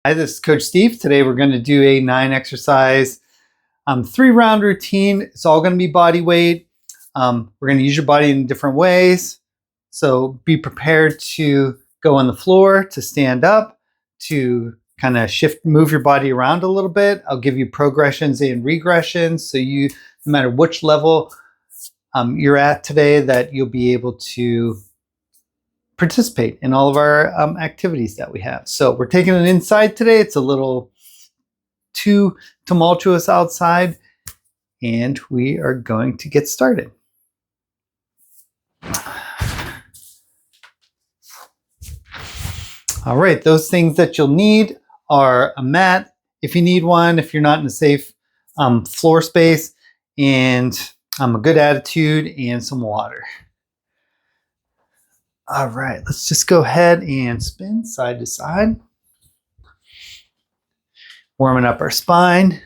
Hi, this is Coach Steve. Today we're going to do a 9-exercise 3-round routine. It's all going to be body weight. We're going to use your body in different ways. So be prepared to go on the floor, to stand up, to kind of move your body around a little bit. I'll give you progressions and regressions. So no matter which level you're at today, that you'll be able to participate in all of our activities that we have. So we're taking it inside today. It's a little too tumultuous outside, and we are going to get started. All right, those things that you'll need are a mat, if you need one, if you're not in a safe floor space, and a good attitude and some water. All right, let's just go ahead and spin side to side. Warming up our spine.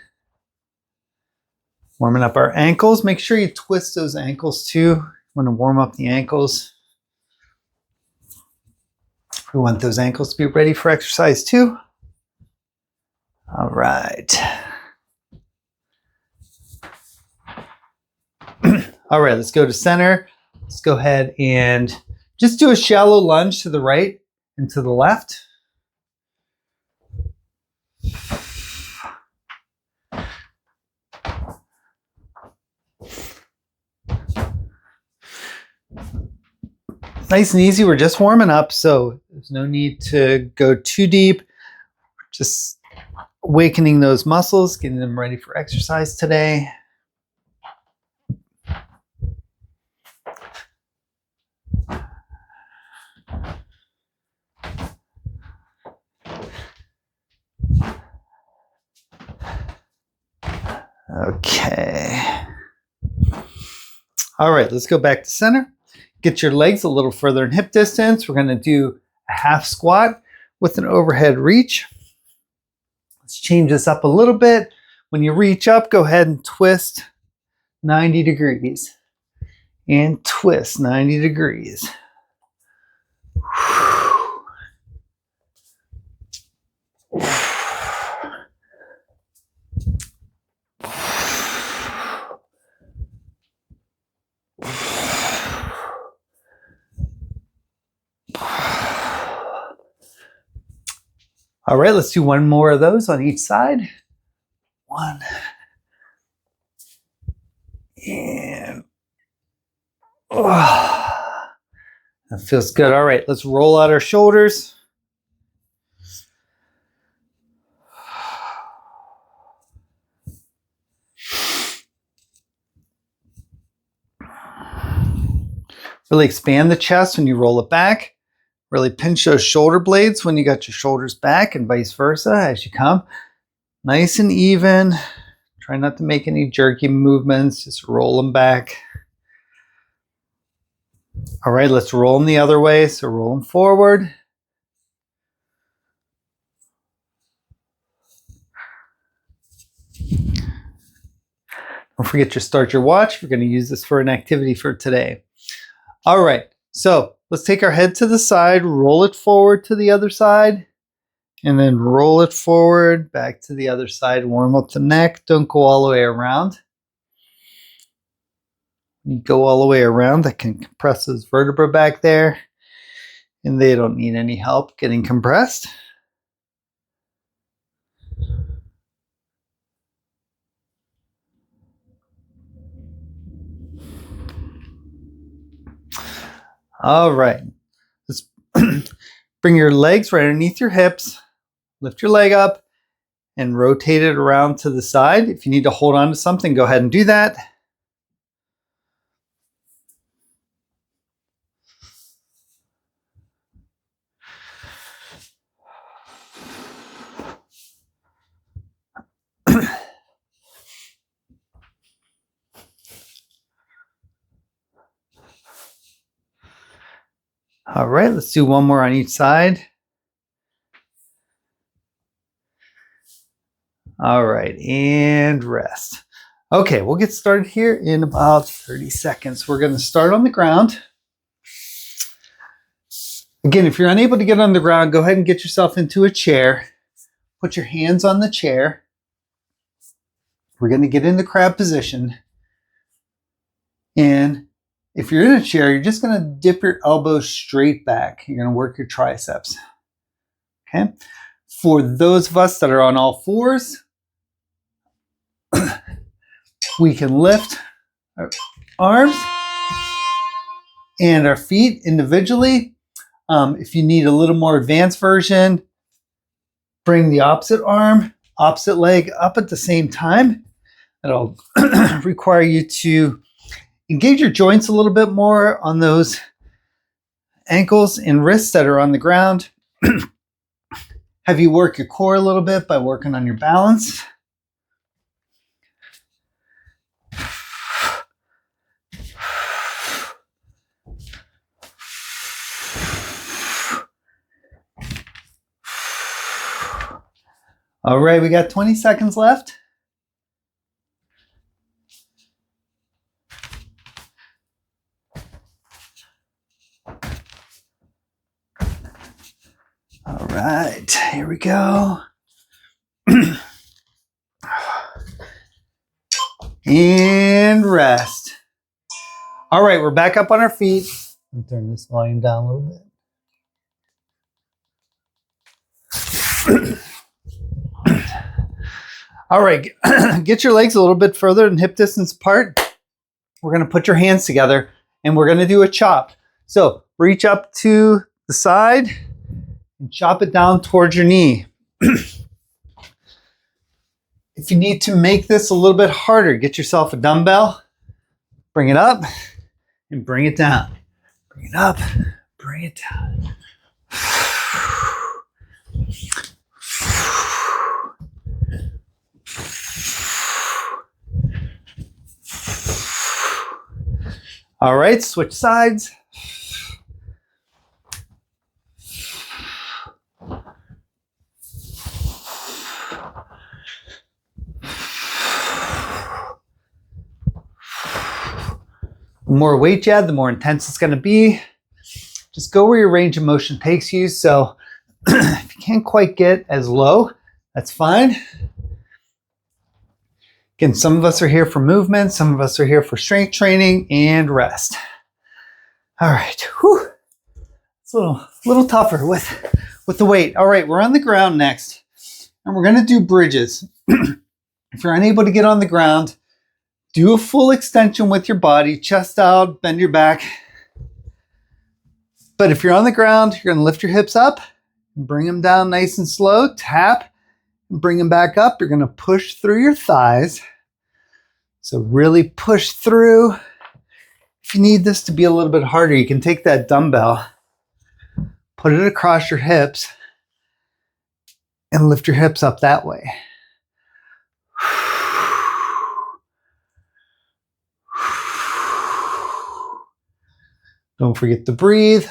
Warming up our ankles. Make sure you twist those ankles too. You want to warm up the ankles. We want those ankles to be ready for exercise too. All right. All right, let's go to center. Let's go ahead and just do a shallow lunge to the right and to the left. Nice and easy. We're just warming up, so there's no need to go too deep. Just awakening those muscles, getting them ready for exercise today. Okay. All right, let's go back to center. Get your legs a little further in hip distance. We're going to do a half squat with an overhead reach. Let's change this up a little bit. When you reach up, go ahead and twist 90 degrees. And twist 90 degrees. All right, let's do one more of those on each side. One. And that feels good. All right, let's roll out our shoulders. Really expand the chest when you roll it back. Really pinch those shoulder blades when you got your shoulders back, and vice versa as you come. Nice and even. Try not to make any jerky movements. Just roll them back. All right, let's roll them the other way. So roll them forward. Don't forget to start your watch. We're going to use this for an activity for today. All right, so let's take our head to the side, roll it forward to the other side, and then roll it forward back to the other side. Warm up the neck. Don't go all the way around. When you go all the way around, that can compress those vertebrae back there, and they don't need any help getting compressed. All right, let's bring your legs right underneath your hips, lift your leg up, and rotate it around to the side. If you need to hold on to something, go ahead and do that. All right, let's do one more on each side. All right, and rest. Okay, we'll get started here in about 30 seconds. We're going to start on the ground. Again, if you're unable to get on the ground, go ahead and get yourself into a chair. put your hands on the chair. We're going to get into crab position. And if you're in a chair, you're just going to dip your elbows straight back. You're going to work your triceps. Okay. For those of us that are on all fours, we can lift our arms and our feet individually. If you need a little more advanced version, bring the opposite arm, opposite leg up at the same time. It'll require you to engage your joints a little bit more on those ankles and wrists that are on the ground. Have you work your core a little bit by working on your balance. All right, we got 20 seconds left. All right, here we go. And rest. All right, we're back up on our feet. I'll turn this volume down a little bit. All right, get your legs a little bit further than hip distance apart. We're going to put your hands together and we're going to do a chop. So reach up to the side and chop it down towards your knee. If you need to make this a little bit harder, get yourself a dumbbell, bring it up and bring it down. Bring it up, bring it down. All right, switch sides. The more weight you add, the more intense it's going to be. Just go where your range of motion takes you. So if you can't quite get as low, that's fine. Again, some of us are here for movement, some of us are here for strength training and rest. All right, whew. It's a little tougher with the weight. All right, we're on the ground next, and we're gonna do bridges. If you're unable to get on the ground, do a full extension with your body, chest out, bend your back. But if you're on the ground, you're gonna lift your hips up, and bring them down nice and slow, tap, and bring them back up. You're gonna push through your thighs. So really push through. If you need this to be a little bit harder, you can take that dumbbell, put it across your hips, and lift your hips up that way. Don't forget to breathe.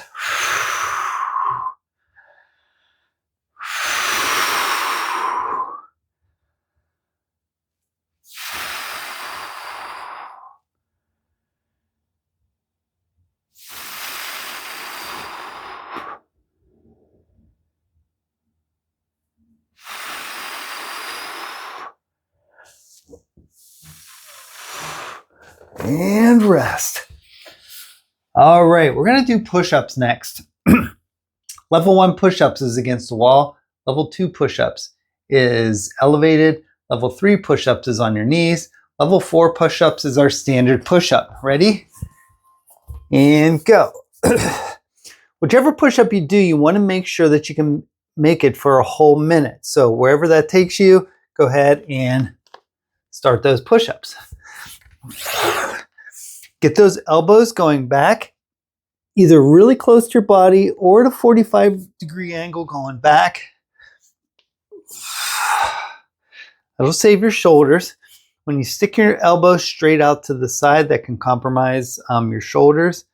And rest. All right, we're going to do push-ups next. Level 1 push-ups is against the wall. Level 2 push-ups is elevated. Level 3 push-ups is on your knees. Level 4 push-ups is our standard push-up. Ready? And go. Whichever push-up you do, you want to make sure that you can make it for a whole minute. So wherever that takes you, go ahead and start those push-ups. Get those elbows going back, either really close to your body or at a 45-degree angle going back. That'll save your shoulders. When you stick your elbows straight out to the side, that can compromise your shoulders.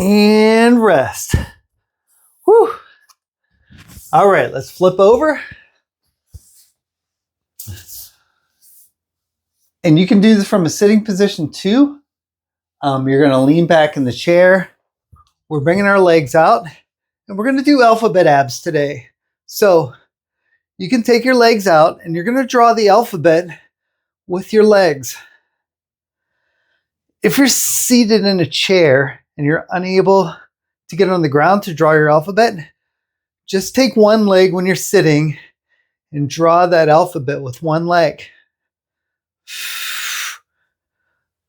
And rest. Whew. All right, let's flip over. And you can do this from a sitting position too. You're gonna lean back in the chair. We're bringing our legs out and we're gonna do alphabet abs today. So you can take your legs out and you're gonna draw the alphabet with your legs. If you're seated in a chair and you're unable to get on the ground to draw your alphabet, just take one leg when you're sitting and draw that alphabet with one leg.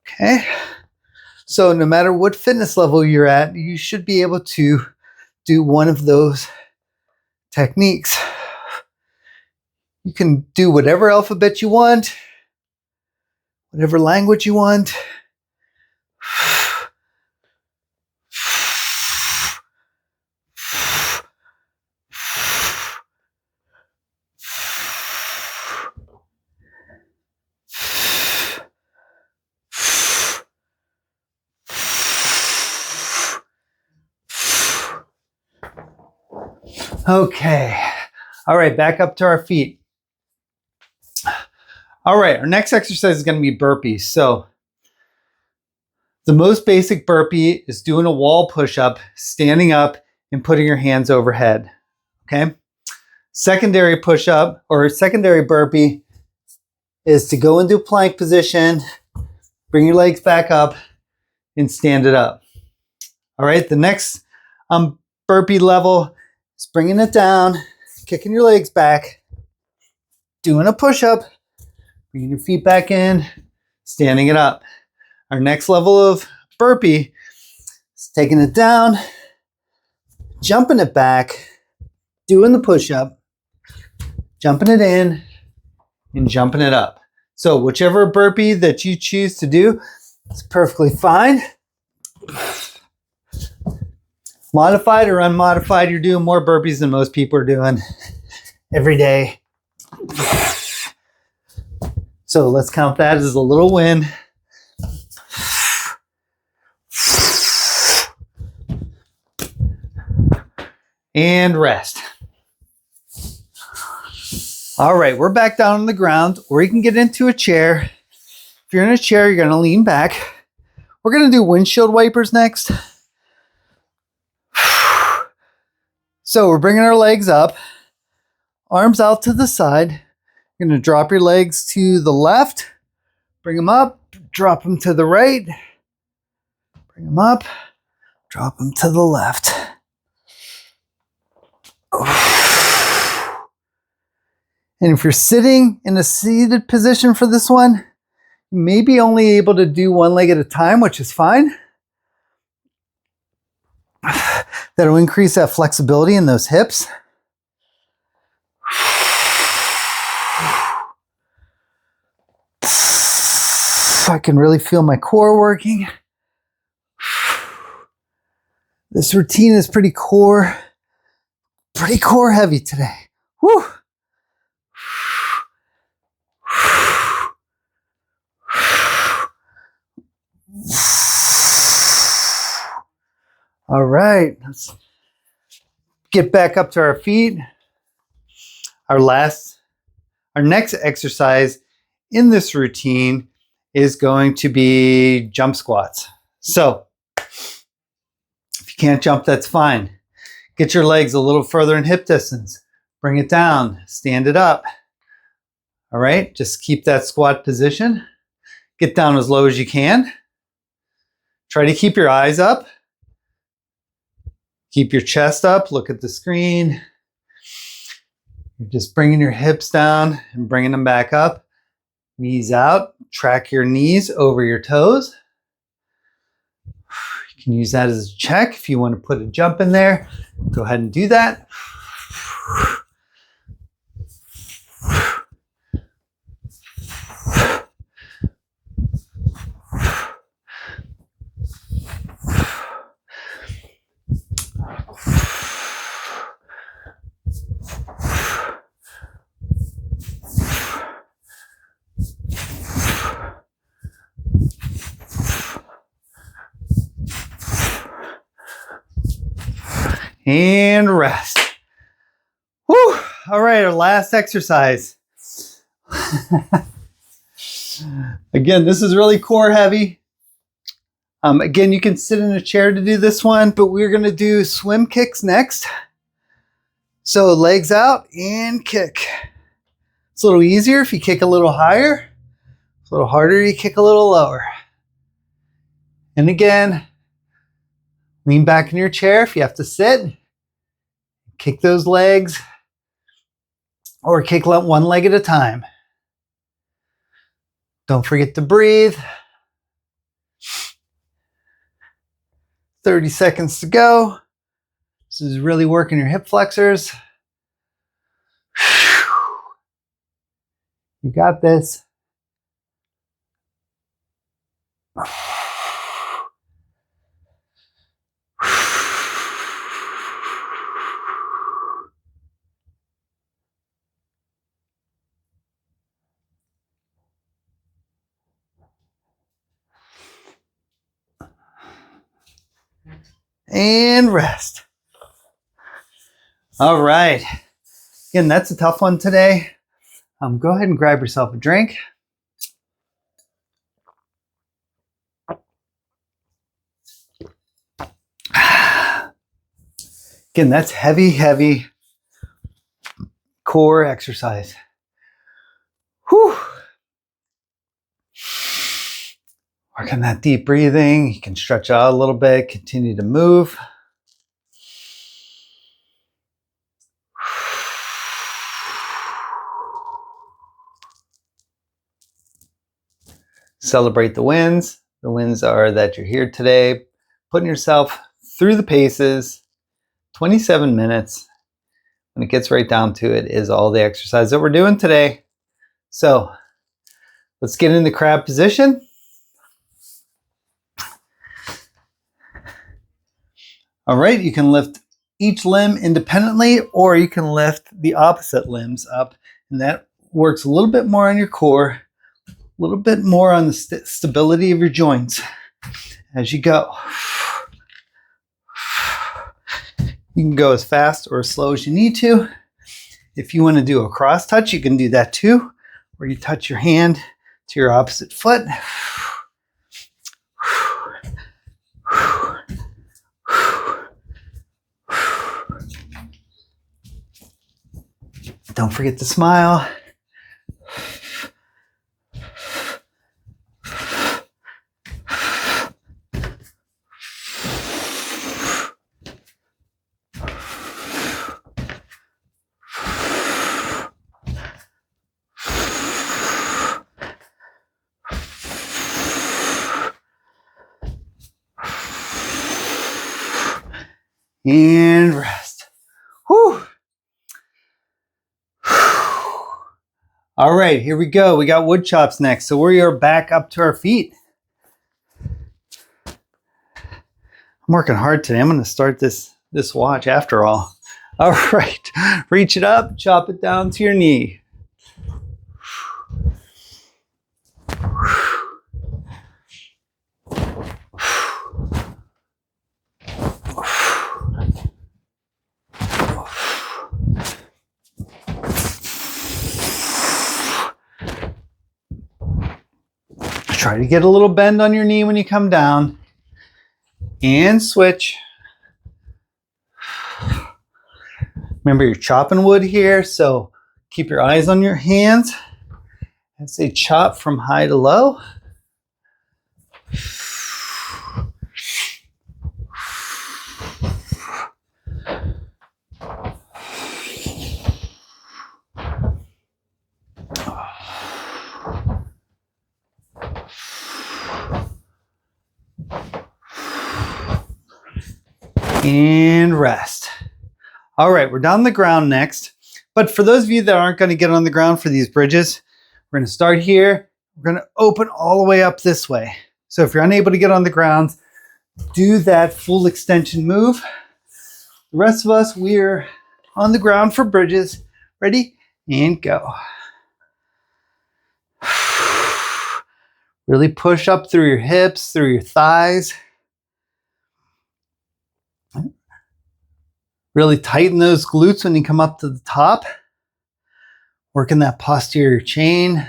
Okay, so no matter what fitness level you're at, you should be able to do one of those techniques. You can do whatever alphabet you want, whatever language you want. Okay. All right, back up to our feet. All right, our next exercise is going to be burpees. So the most basic burpee is doing a wall push-up, standing up and putting your hands overhead. Okay. Secondary push-up or secondary burpee is to go into plank position, bring your legs back up and stand it up. All right, the next burpee level is bringing it down, kicking your legs back, doing a push-up, bringing your feet back in, standing it up. Our next level of burpee is taking it down, jumping it back, doing the push-up, jumping it in, and jumping it up. So whichever burpee that you choose to do is perfectly fine. Modified or unmodified, you're doing more burpees than most people are doing every day. So let's count that as a little win. And rest. All right, we're back down on the ground, or you can get into a chair. If you're in a chair, you're gonna lean back. We're gonna do windshield wipers next. So we're bringing our legs up, arms out to the side. You're gonna drop your legs to the left, bring them up, drop them to the right, bring them up, drop them to the left. And if you're sitting in a seated position for this one, you may be only able to do one leg at a time, which is fine. That'll increase that flexibility in those hips. I can really feel my core working. This routine is pretty core heavy today. Whew. All right, let's get back up to our feet. Our next exercise in this routine is going to be jump squats. So if you can't jump, that's fine. Get your legs a little further in hip distance. Bring it down, stand it up. All right, just keep that squat position. Get down as low as you can. Try to keep your eyes up. Keep your chest up, look at the screen. You're just bringing your hips down and bringing them back up. Knees out, track your knees over your toes. You can use that as a check if you want to put a jump in there. Go ahead and do that. And rest. Whew. All right, our last exercise. Again, this is really core heavy. Again, you can sit in a chair to do this one, but we're going to do swim kicks next. So legs out and kick. It's a little easier if you kick a little higher. It's a little harder, you kick a little lower. And again, lean back in your chair if you have to sit. Kick those legs or kick one leg at a time. Don't forget to breathe. 30 seconds to go. This is really working your hip flexors. You got this. And rest. All right. Again, that's a tough one today. Go ahead and grab yourself a drink. Again, that's heavy, heavy core exercise. Whew. Work on that deep breathing. You can stretch out a little bit, continue to move. Celebrate the wins. The wins are that you're here today, putting yourself through the paces, 27 minutes. When it gets right down to it, is all the exercise that we're doing today. So let's get in the crab position. All right, you can lift each limb independently, or you can lift the opposite limbs up, and that works a little bit more on your core, a little bit more on the stability of your joints as you go. You can go as fast or as slow as you need to. If you want to do a cross touch, you can do that too, where you touch your hand to your opposite foot. Don't forget to smile. And rest. Whew. All right, here we go. We got wood chops next. So we are back up to our feet. I'm working hard today. I'm going to start this watch after all. All right, reach it up, chop it down to your knee. Try to get a little bend on your knee when you come down. And switch. Remember, you're chopping wood here, so keep your eyes on your hands. And say chop from high to low. And rest. All right, we're down the ground next. But for those of you that aren't going to get on the ground for these bridges, we're going to start here. We're going to open all the way up this way. So if you're unable to get on the ground, do that full extension move. The rest of us, we're on the ground for bridges. Ready? And go. Really push up through your hips, through your thighs. Really tighten those glutes when you come up to the top. Working that posterior chain.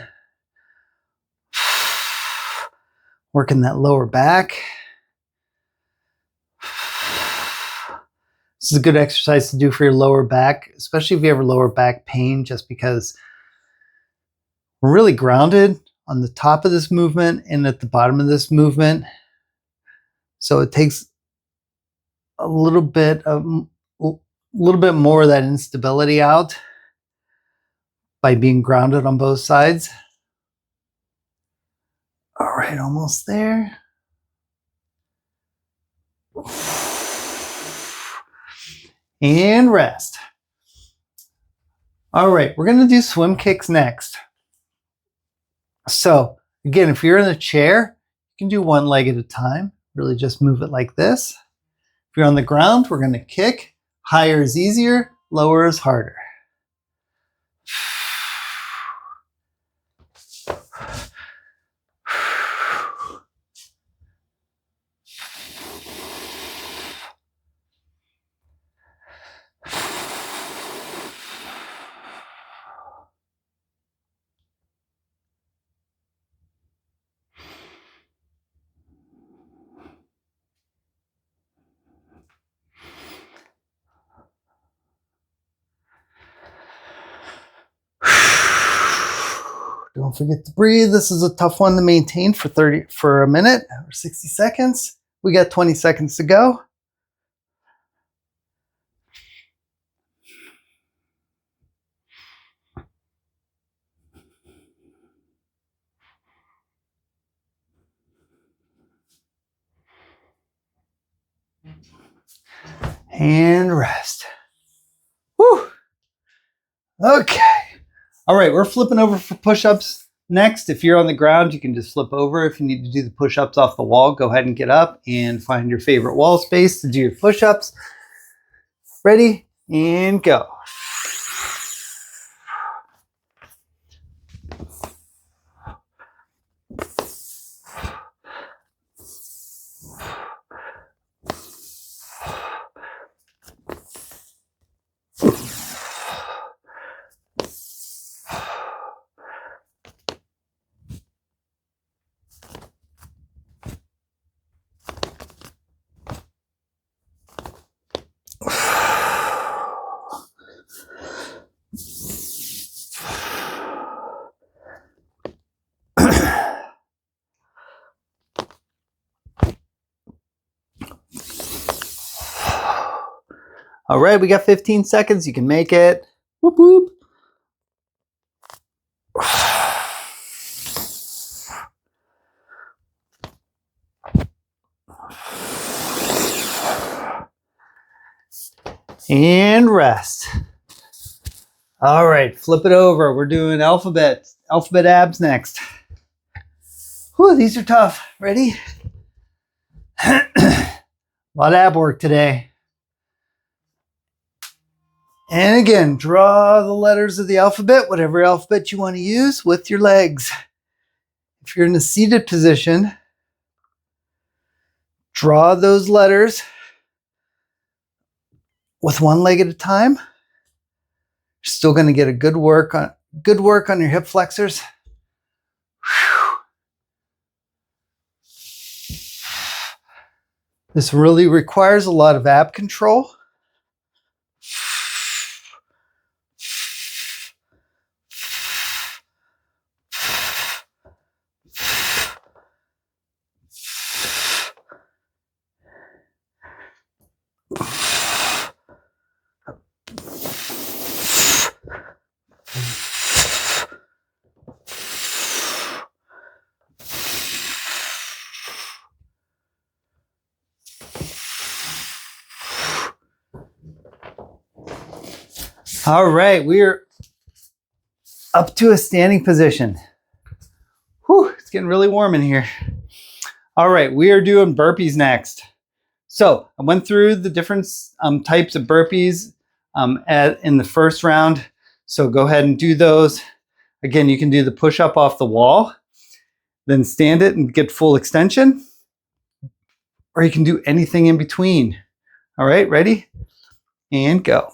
Working that lower back. This is a good exercise to do for your lower back, especially if you have lower back pain, just because we're really grounded on the top of this movement and at the bottom of this movement. So it takes a little bit more of that instability out by being grounded on both sides. All right, almost there. And rest. All right, we're going to do swim kicks next. So again, if you're in a chair, you can do one leg at a time. Really just move it like this. If you're on the ground, we're going to kick. Higher is easier, lower is harder. Don't forget to breathe. This is a tough one to maintain for a minute or 60 seconds. We got 20 seconds to go. And rest. Whew. Okay. All right, we're flipping over for push-ups next. If you're on the ground, you can just flip over. If you need to do the push-ups off the wall, go ahead and get up and find your favorite wall space to do your push-ups. Ready? And go. All right, we got 15 seconds. You can make it. Whoop, whoop. And rest. All right, flip it over. We're doing alphabet abs next. Whew, these are tough. Ready? A lot of ab work today. And again, draw the letters of the alphabet, whatever alphabet you want to use, with your legs. If you're in a seated position, draw those letters with one leg at a time. You're still going to get a good work on your hip flexors. Whew. This really requires a lot of ab control. All right, we're up to a standing position. Whew, it's getting really warm in here. All right, we are doing burpees next. So I went through the different types of burpees in the first round. So go ahead and do those. Again, you can do the push-up off the wall, then stand it and get full extension, or you can do anything in between. All right, ready? and go.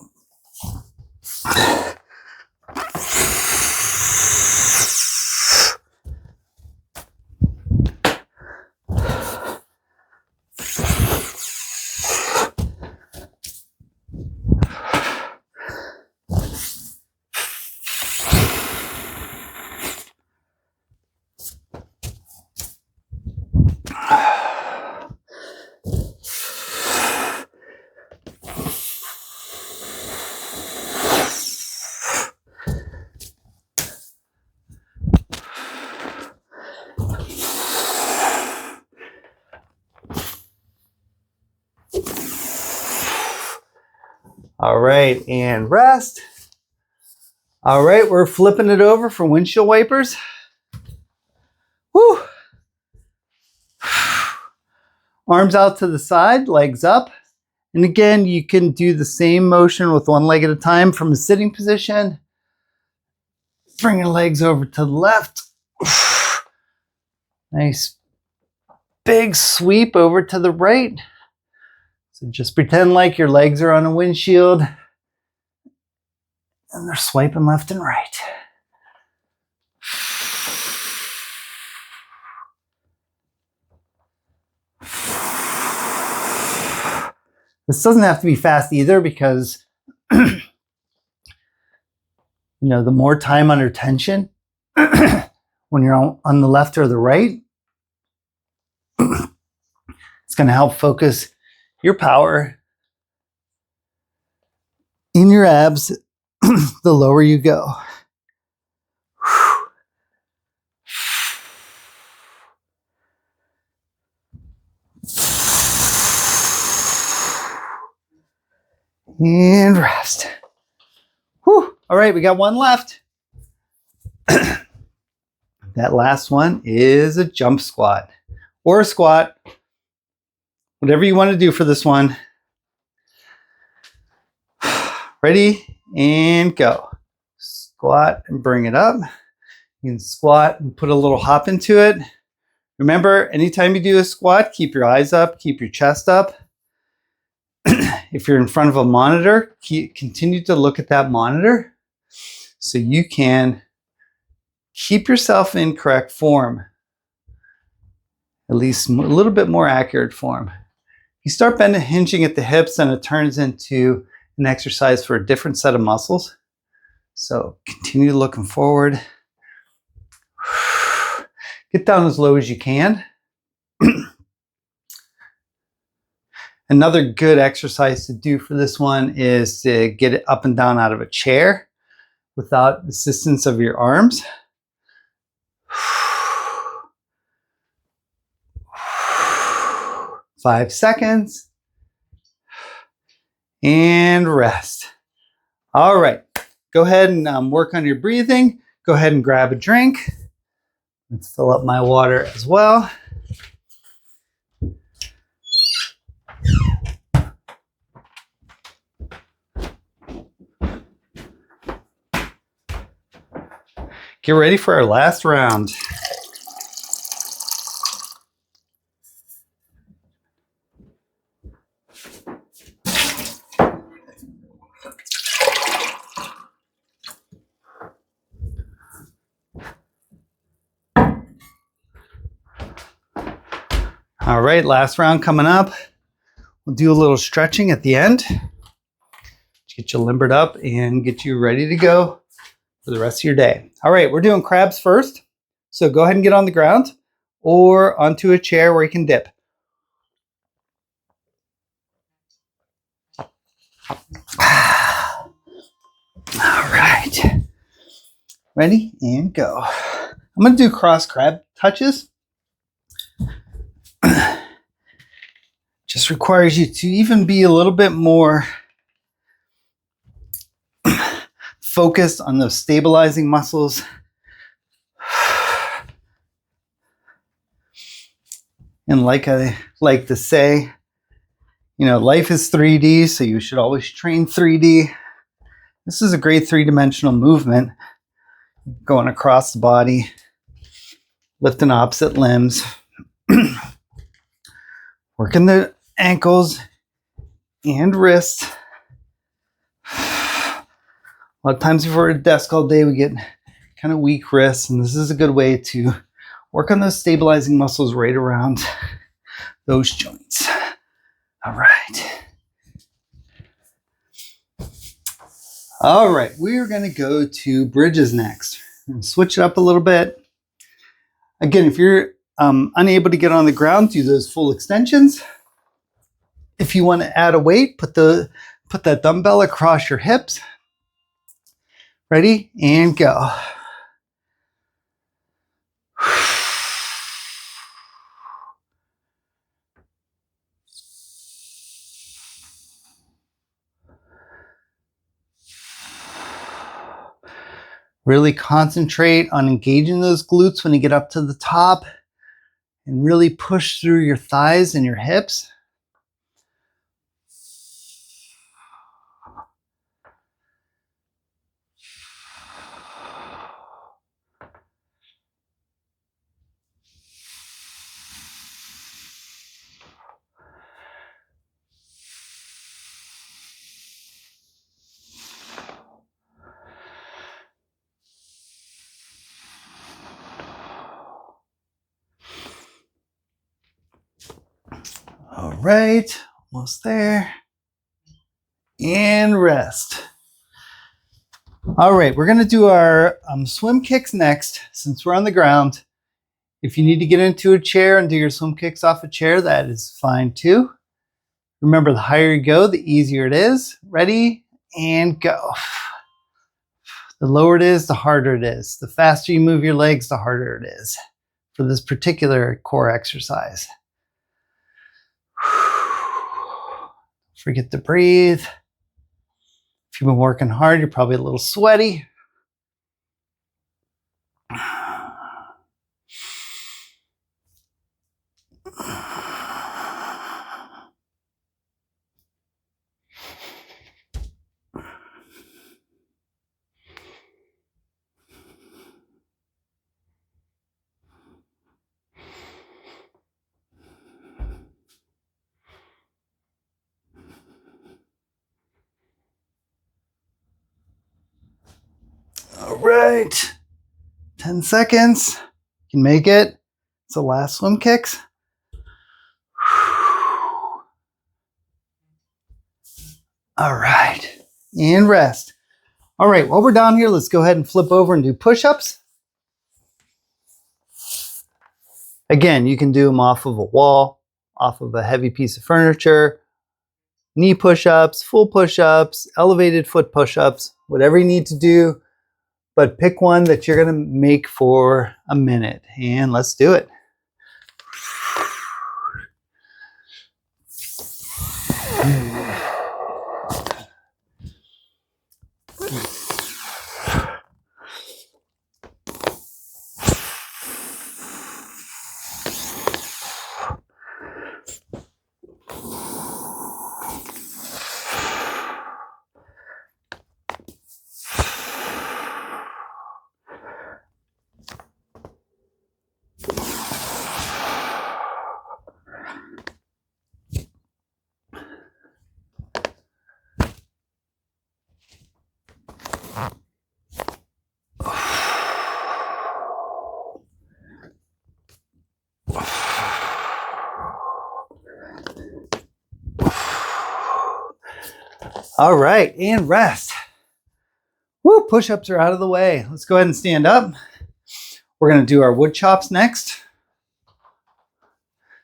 All right, and rest. All right, we're flipping it over for windshield wipers. Woo. Arms out to the side, legs up. And again, you can do the same motion with one leg at a time from a sitting position. Bring your legs over to the left. Nice big sweep over to the right. So just pretend like your legs are on a windshield and they're swiping left and right. This doesn't have to be fast either because you know, the more time under tension when you're on the left or the right, it's going to help focus your power in your abs the lower you go. And rest. Whew. All right, we got one left. That last one is a jump squat or a squat. Whatever you want to do for this one. Ready and go. Squat and bring it up. You can squat and put a little hop into it. Remember, anytime you do a squat, keep your eyes up, keep your chest up. If you're in front of a monitor, continue to look at that monitor so you can keep yourself in correct form, at least a little bit more accurate form. You start bending, hinging at the hips, and it turns into an exercise for a different set of muscles. So continue looking forward. Get down as low as you can. Another good exercise to do for this one is to get it up and down out of a chair without the assistance of your arms. 5 seconds. And rest. All right. Go ahead and work on your breathing. Go ahead and grab a drink. Let's fill up my water as well. Get ready for our last round. All right, last round coming up. We'll do a little stretching at the end to get you limbered up and get you ready to go for the rest of your day. All right, we're doing crabs first. So go ahead and get on the ground or onto a chair where you can dip. All right, ready and go. I'm gonna do cross crab touches. Just requires you to even be a little bit more focused on those stabilizing muscles. And like I like to say, you know, life is 3D, so you should always train 3D. This is a great three-dimensional movement going across the body, lifting opposite limbs, working the ankles and wrists, A lot of times if we're at a desk all day, we get kind of weak wrists, and this is a good way to work on those stabilizing muscles right around those joints. All right. All right, we're going to go to bridges next. Switch it up a little bit. Again, if you're unable to get on the ground, do those full extensions. If you want to add a weight, put that dumbbell across your hips. Ready? And go. Really concentrate on engaging those glutes when you get up to the top, and really push through your thighs and your hips. All right, almost there. And rest. All right, we're gonna do our swim kicks next. Since we're on the ground, if you need to get into a chair and do your swim kicks off a chair, that is fine too. Remember, the higher you go, the easier it is. Ready? And go. The lower it is, the harder it is. The faster you move your legs, the harder it is for this particular core exercise. Forget to breathe. If you've been working hard, you're probably a little sweaty. All right, 10 seconds. You can make it. It's the last swim kicks. All right, and rest. All right, while we're down here, let's go ahead and flip over and do push-ups. Again, you can do them off of a wall, off of a heavy piece of furniture, knee push-ups, full push-ups, elevated foot push-ups, whatever you need to do. But pick one that you're going to make for a minute, and let's do it. All right, and rest. Woo, push-ups are out of the way. Let's go ahead and stand up. We're going to do our wood chops next.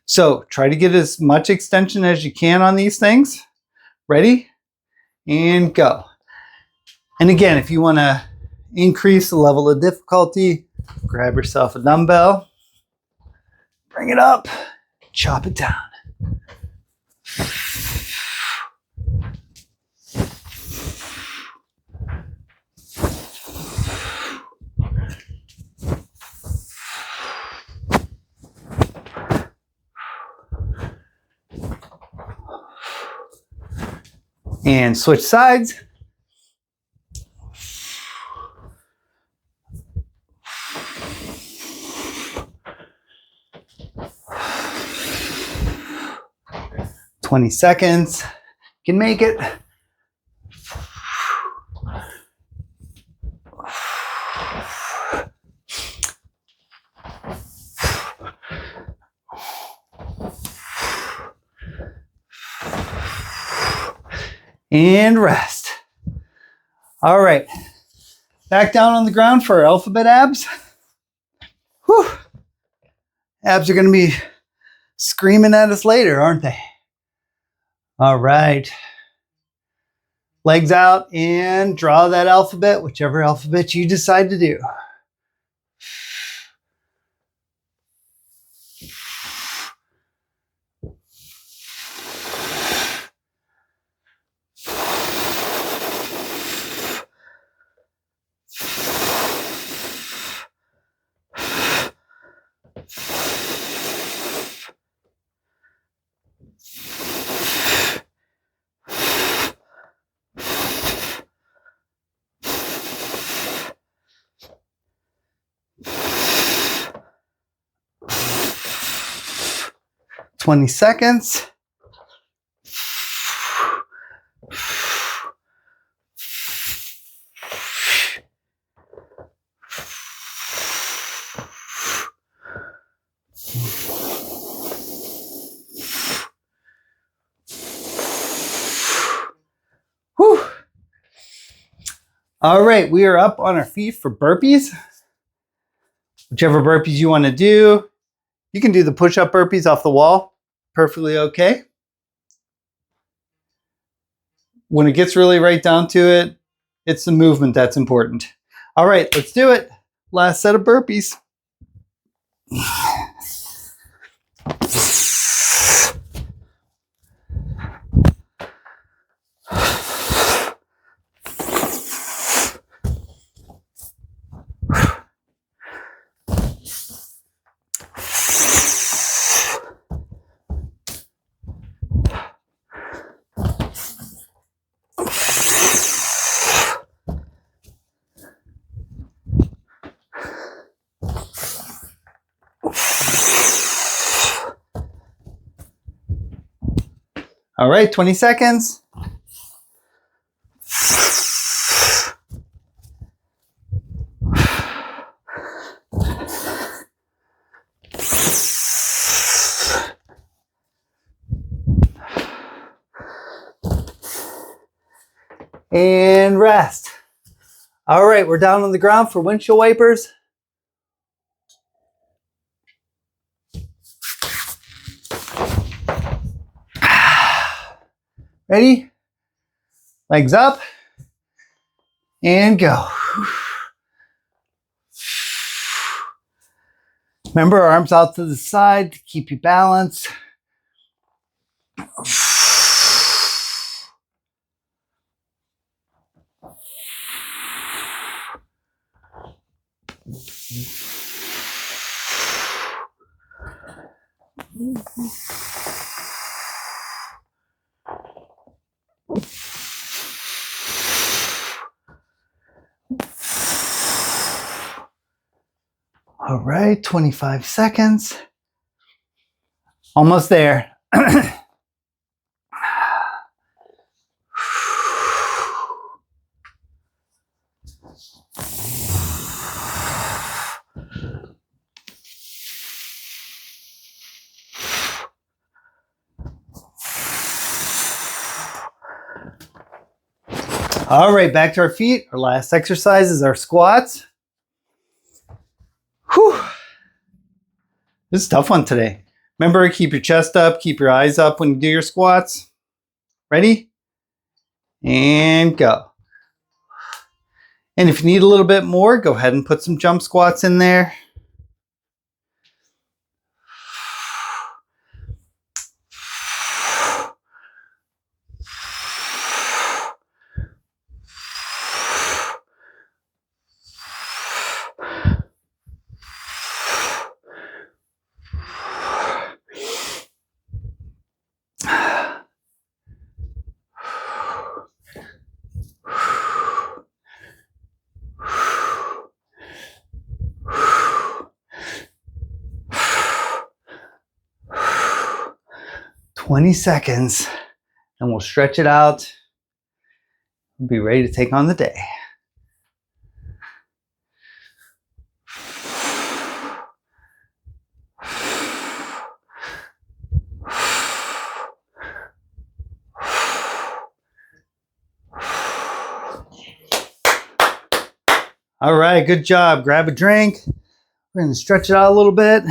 So try to get as much extension as you can on these things. Ready? And go. And again, if you want to increase the level of difficulty, grab yourself a dumbbell, bring it up, chop it down. And switch sides. "20 seconds. You can make it. And rest. All right. Back down on the ground for our alphabet abs. Whew. Abs are going to be screaming at us later, aren't they? All right. Legs out and draw that alphabet, whichever alphabet you decide to do. "20 seconds. Whew. All right, we are up on our feet for burpees. Whichever burpees you want to do. You can do the push-up burpees off the wall. Perfectly okay. When it gets really right down to it, it's the movement that's important. All right, let's do it. Last set of burpees. All right, 20 seconds. And rest. All right, we're down on the ground for windshield wipers. Ready? Legs up and go. Remember, arms out to the side to keep you balanced. All right, 25 seconds. Almost there. All right, back to our feet. Our last exercise is our squats. Whew. This is a tough one today. Remember, keep your chest up, keep your eyes up when you do your squats. Ready? And go. And if you need a little bit more, go ahead and put some jump squats in there. "20 seconds, and we'll stretch it out and be ready to take on the day." All right, good job. Grab a drink. We're going to stretch it out a little bit.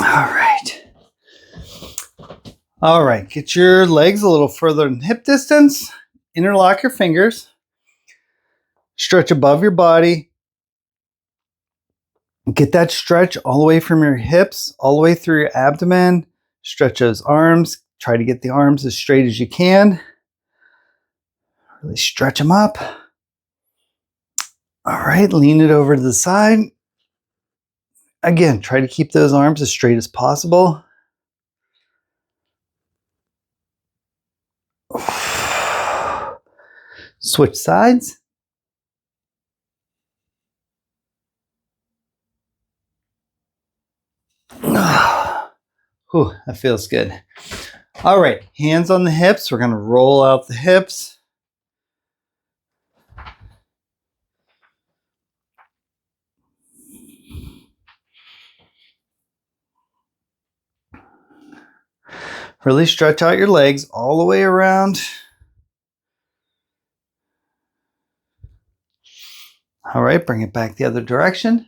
All right. All right, get your legs a little further than hip distance. Interlock your fingers. Stretch above your body. Get that stretch all the way from your hips, all the way through your abdomen. Stretch those arms. Try to get the arms as straight as you can. Really stretch them up. All right, lean it over to the side. Again, try to keep those arms as straight as possible. Switch sides. Whew, that feels good. All right, hands on the hips. We're going to roll out the hips. Really stretch out your legs all the way around. All right, bring it back the other direction.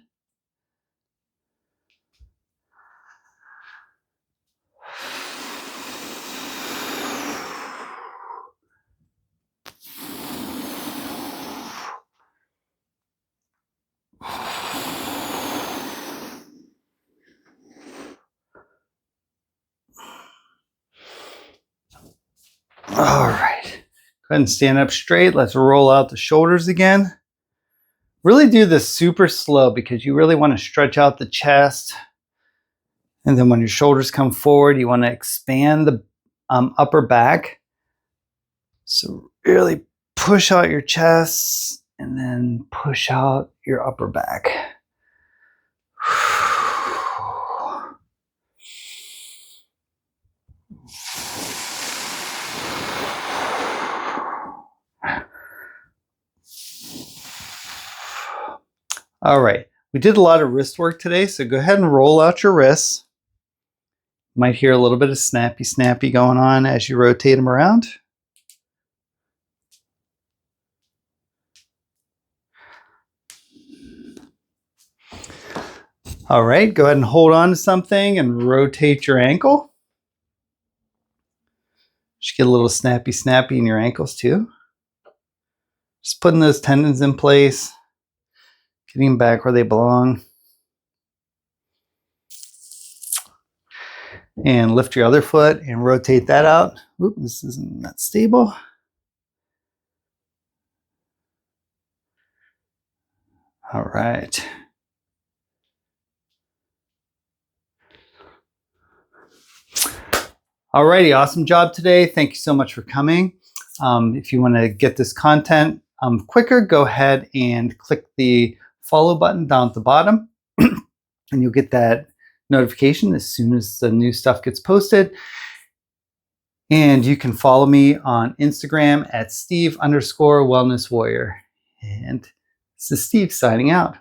All right, go ahead and stand up straight. Let's roll out the shoulders again. Really do this super slow because you really want to stretch out the chest. And then when your shoulders come forward, you want to expand the upper back. So really push out your chest and then push out your upper back. All right, we did a lot of wrist work today, so go ahead and roll out your wrists. You might hear a little bit of snappy going on as you rotate them around. All right, go ahead and hold on to something and rotate your ankle. Just get a little snappy in your ankles too. Just putting those tendons in place, getting them back where they belong. And lift your other foot and rotate that out. Oop, this isn't that stable. All right. Alrighty, awesome job today. Thank you so much for coming. If you want to get this content quicker, go ahead and click the follow button down at the bottom and you'll get that notification as soon as the new stuff gets posted. And you can follow me on Instagram at Steve_wellness warrior. And this is Steve signing out.